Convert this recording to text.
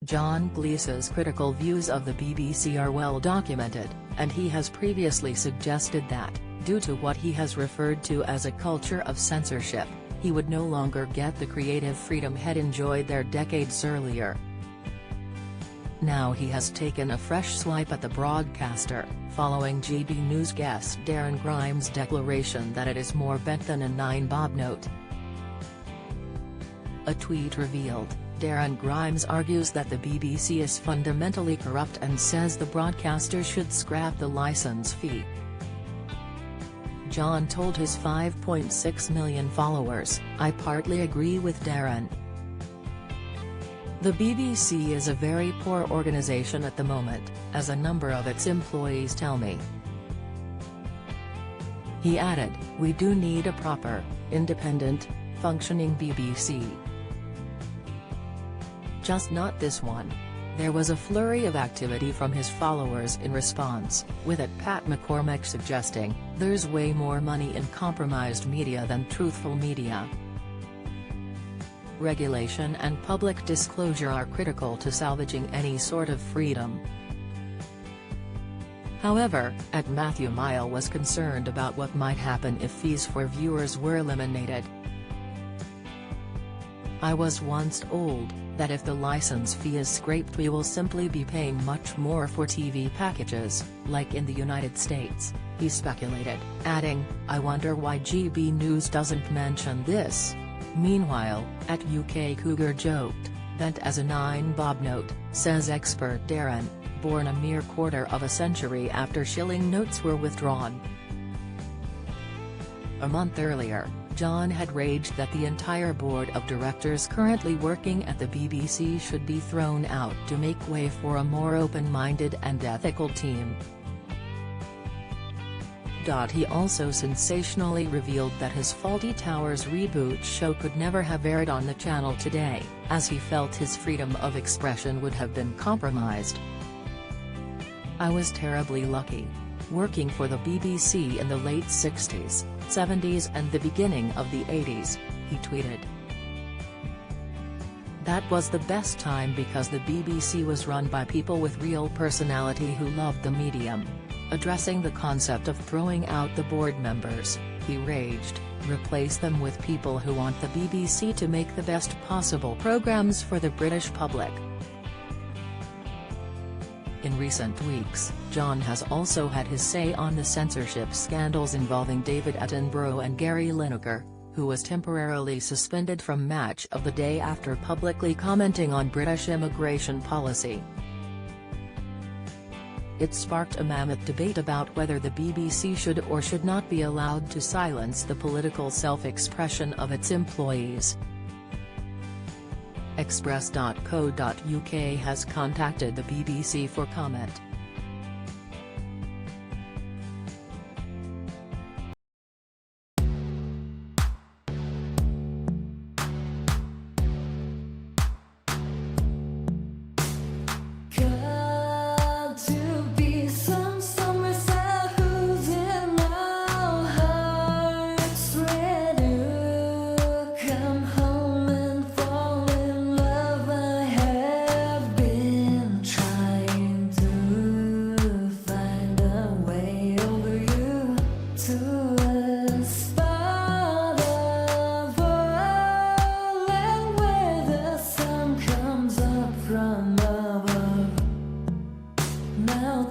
John Cleese's critical views of the BBC are well documented, and he has previously suggested that, due to what he has referred to as a culture of censorship, he would no longer get the creative freedom he'd enjoyed there decades earlier. Now he has taken a fresh swipe at the broadcaster, following GB News guest Darren Grimes' declaration that it is more bent than a 9-bob note. A tweet revealed, Darren Grimes argues that the BBC is fundamentally corrupt and says the broadcaster should scrap the license fee. John told his 5.6 million followers, "I partly agree with Darren. The BBC is a very poor organisation at the moment, as a number of its employees tell me." He added, "We do need a proper, independent, functioning BBC. Just not this one." There was a flurry of activity from his followers in response, with Pat McCormack suggesting, "There's way more money in compromised media than truthful media. Regulation and public disclosure are critical to salvaging any sort of freedom." However, Matthew Mile was concerned about what might happen if fees for viewers were eliminated. "I was once told that if the license fee is scraped we will simply be paying much more for TV packages, like in the United States," he speculated, adding, "I wonder why GB News doesn't mention this." Meanwhile, UK Cougar joked, "Bent as a 9-bob note," says expert Darren, born a mere quarter of a century after shilling notes were withdrawn. A month earlier, John had raged that the entire board of directors currently working at the BBC should be thrown out to make way for a more open-minded and ethical team. He also sensationally revealed that his Fawlty Towers reboot show could never have aired on the channel today, as he felt his freedom of expression would have been compromised. "I was terribly lucky. Working for the BBC in the late 60s, 70s and the beginning of the 80s, he tweeted. "That was the best time because the BBC was run by people with real personality who loved the medium." Addressing the concept of throwing out the board members, he raged, "Replace them with people who want the BBC to make the best possible programmes for the British public." In recent weeks, John has also had his say on the censorship scandals involving David Attenborough and Gary Lineker, who was temporarily suspended from Match of the Day after publicly commenting on British immigration policy. It sparked a mammoth debate about whether the BBC should or should not be allowed to silence the political self-expression of its employees. Express.co.uk has contacted the BBC for comment. Now